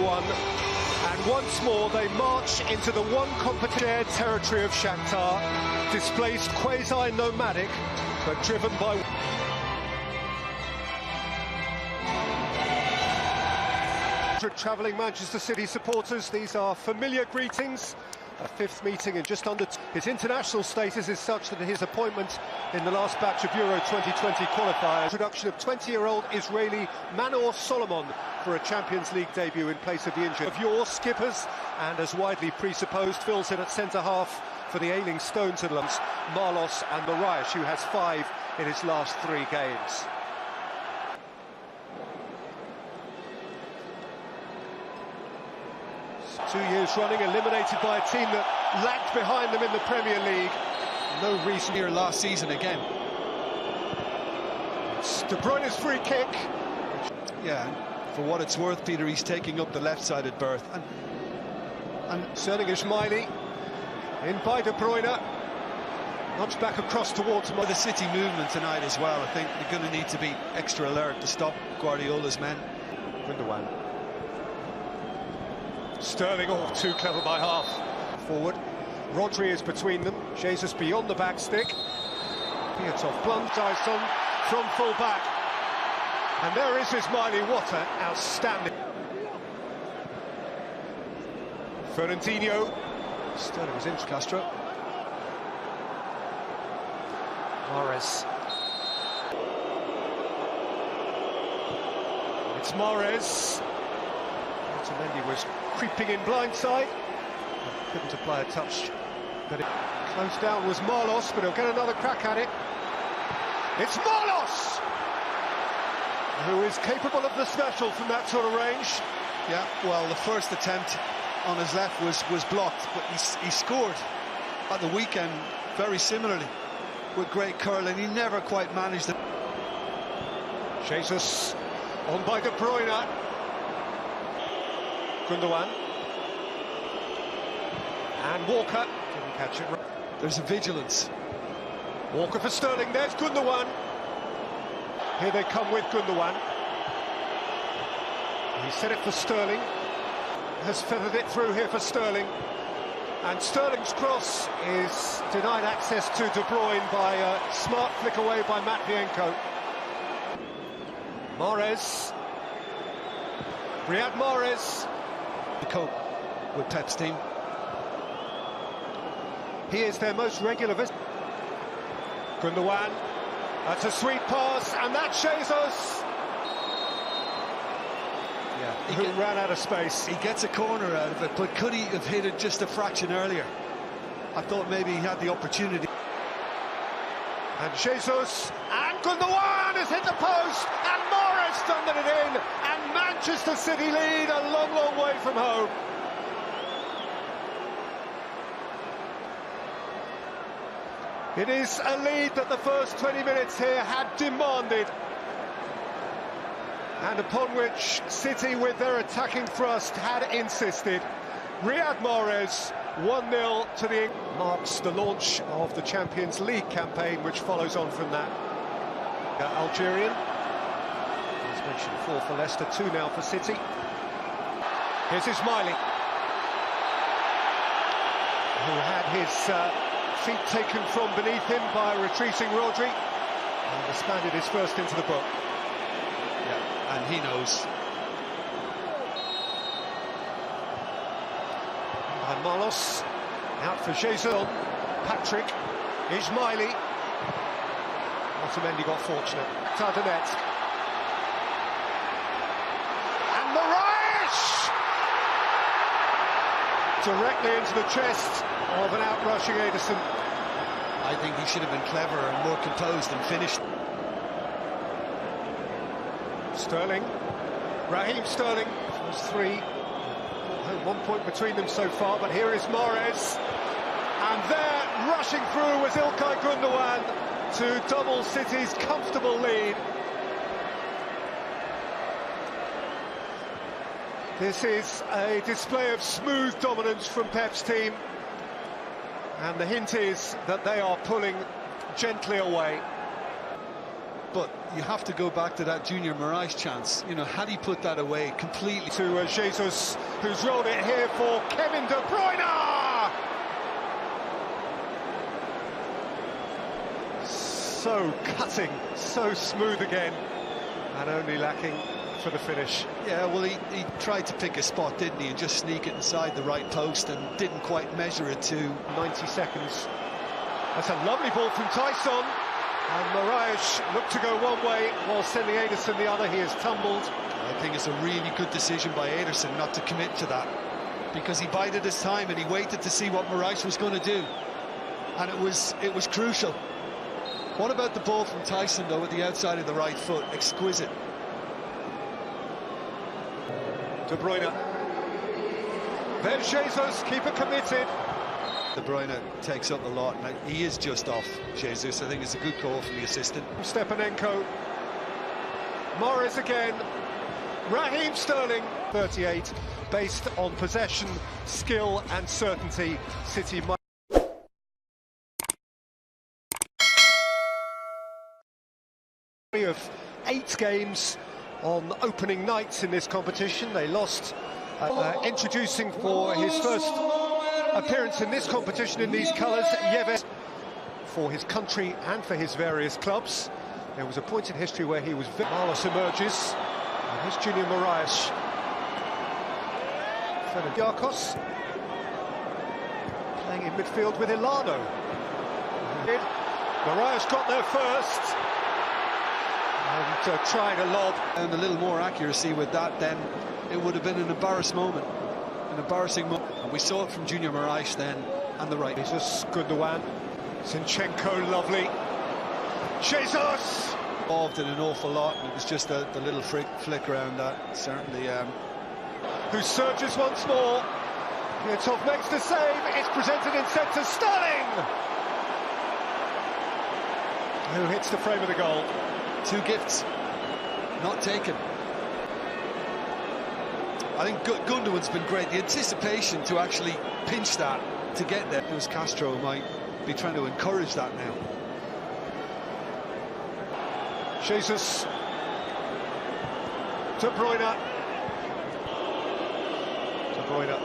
2021. And once more they march into the one competitive territory of Shakhtar, displaced quasi-nomadic, but driven by... Travelling Manchester City supporters, these are familiar greetings. A fifth meeting in just under... His international status is such that his appointment in the last batch of Euro 2020 qualifiers. Introduction of 20-year-old Israeli Manor Solomon for a Champions League debut in place of the injured of your skippers, and as widely presupposed, fills in at centre-half for the ailing Stones and Lumps, Marlos and Mariah, who has 5 in his last 3 games. Two years running, eliminated by a team that lagged behind them in the Premier League. No reason here last season again. It's De Bruyne's free kick. Yeah, for what it's worth, Peter, he's taking up the left-sided berth. And Sterling Ismaili in by De Bruyne. Nudged back across towards him. The City movement tonight as well. I think they're going to need to be extra alert to stop Guardiola's men. Gundogan. Sterling, oh, too clever by half. Forward, Rodri is between them. Jesus beyond the back stick. Piatov plunge Tyson from full back. And there is Ismaili, what an outstanding. Fernandinho. Sterling was in Castro. Mahrez. It's Mahrez. Extended was creeping in blindside, couldn't apply a touch, but it closed down was Marlos, but he'll get another crack at it. It's Marlos, who is capable of the special from that sort of range. Yeah, well, the first attempt on his left was blocked, but he scored at the weekend very similarly with great curl, and he never quite managed it. Jesus on by De Bruyne. Gundogan and Walker didn't catch it. There's a vigilance. Walker for Sterling. There's Gundogan. Here they come with Gundogan. He set it for Sterling. Has feathered it through here for Sterling. And Sterling's cross is denied access to De Bruyne by a smart flick away by Matvienko. Mahrez. Riyad Mahrez. To cope with Pep's team. He is their most regular visitor. Gundogan, that's a sweet pass, and that's Jesus. Yeah, who ran out of space. He gets a corner out of it, but could he have hit it just a fraction earlier? I thought maybe he had the opportunity. And Jesus, and Gundogan has hit the post, and Morris thundered it in, and Manchester City lead a long, long way from home. It is a lead that the first 20 minutes here had demanded, and upon which City, with their attacking thrust, had insisted. Riyad Mahrez, 1-0 to the... marks the launch of the Champions League campaign, which follows on from that. Algerian, as mentioned, 4 for Leicester, 2 now for City. Here's Ismaili, who had his feet taken from beneath him by a retreating Rodri, and expanded his first into the book. Yeah, and he knows. By Marlos, out for Jesus, Patrick, Ismaili. Otamendi got fortunate. Tardanet. And Mariah! Directly into the chest of an outrushing Ederson. I think he should have been cleverer and more composed and finished. Sterling. Raheem Sterling. There's 3. 1 point between them so far, but here is Mahrez. And there, rushing through, was İlkay Gundogan to double City's comfortable lead. This is a display of smooth dominance from Pep's team, and the hint is that they are pulling gently away. but you have to go back to that Junior Moraes chance. You know, had he put that away completely. To Jesus, who's rolled it here for Kevin De Bruyne! So cutting, so smooth again, and only lacking for the finish. Yeah, well, he tried to pick a spot, didn't he, and just sneak it inside the right post and didn't quite measure it to 90 seconds. That's a lovely ball from Tyson, and Moraes looked to go one way while sending Ederson the other. He has tumbled. I think it's a really good decision by Ederson not to commit to that, because he bided his time and he waited to see what Moraes was going to do, and it was crucial. What about the ball from Tyson, though, at the outside of the right foot? Exquisite. De Bruyne. There's Jesus, keeper committed. De Bruyne takes up a lot, and he is just off Jesus. I think it's a good call from the assistant. Stepanenko. Morris again. Raheem Sterling. 38, based on possession, skill and certainty. City might... of 8 games on opening nights in this competition. They lost introducing for his first appearance in this competition in these colours, Yves, for his country and for his various clubs. There was a point in history where he was... Marlos emerges, and here's Junior Moraes. Yarkos playing in midfield with Ilano. Moraes got there first. And trying a lob. And a little more accuracy with that, then it would have been an embarrassing moment. And we saw it from Junior Moraes then, and the right. Jesus, Gundogan. Zinchenko, lovely. Jesus! Involved in an awful lot, and it was just the little flick around that, certainly. Who surges once more. Piatov makes the save. It's presented in centre. Sterling! Who hits the frame of the goal. 2 gifts, not taken. I think Gundogan's been great. The anticipation to actually pinch that, to get there. It was Castro who might be trying to encourage that now. Jesus. De Bruyne. De Bruyne.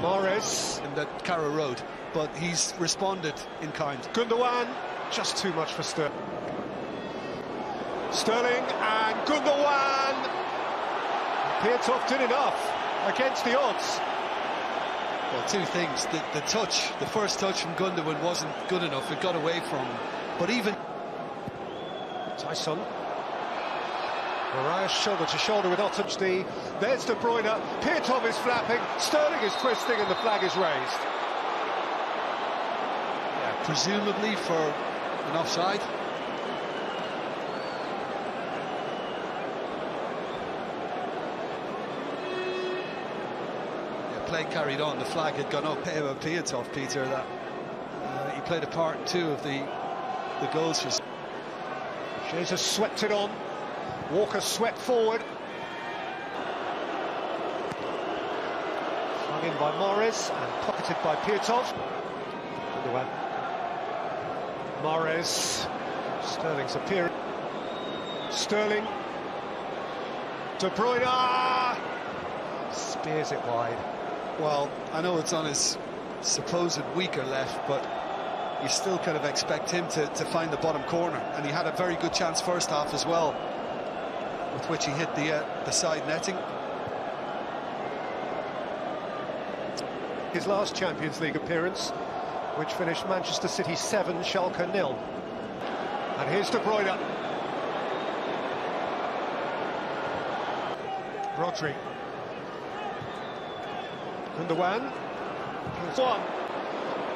Morris. In that Carrow Road, but he's responded in kind. Gundogan. Just too much for Sterling. Sterling and Gundogan. Piatov did enough against the odds. Well, 2 things. The touch, the first touch from Gundogan wasn't good enough. It got away from him. But even... Tyson. Moraes shoulder to shoulder with Otamendi. There's De Bruyne. Piatov is flapping. Sterling is twisting and the flag is raised. Yeah, presumably for an offside. Yeah, play carried on. The flag had gone up. Piatov, Peter, that he played a part in 2 of the goals. For... Jesus swept it on. Walker swept forward. Flung in by Morris and pocketed by Piatov. Morris. Sterling's appearance. Sterling. De Bruyne. Spears it wide. Well, I know it's on his supposed weaker left, but you still kind of expect him to find the bottom corner, and he had a very good chance first half as well, with which he hit the side netting. His last Champions League appearance, which finished Manchester City 7, Schalke 0. And here's De Bruyne. Rodri. Gundogan. Here's one.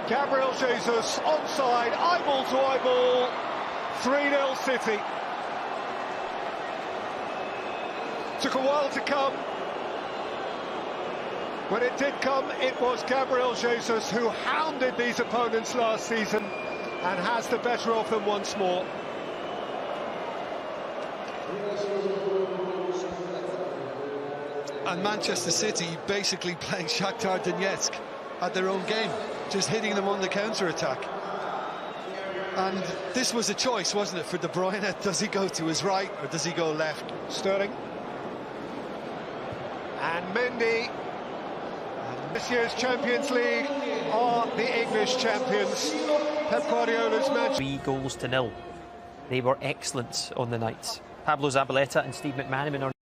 Gabriel Jesus onside, eyeball to eyeball. 3-0 City. Took a while to come. When it did come, it was Gabriel Jesus who hounded these opponents last season and has the better of them once more. And Manchester City basically playing Shakhtar Donetsk at their own game, just hitting them on the counter-attack. And this was a choice, wasn't it, for De Bruyne? Does he go to his right or does he go left? Sterling. And Mendy. This year's Champions League are the English champions. Pep Guardiola's match. 3 goals to 0. They were excellent on the night. Pablo Zabaleta and Steve McManaman are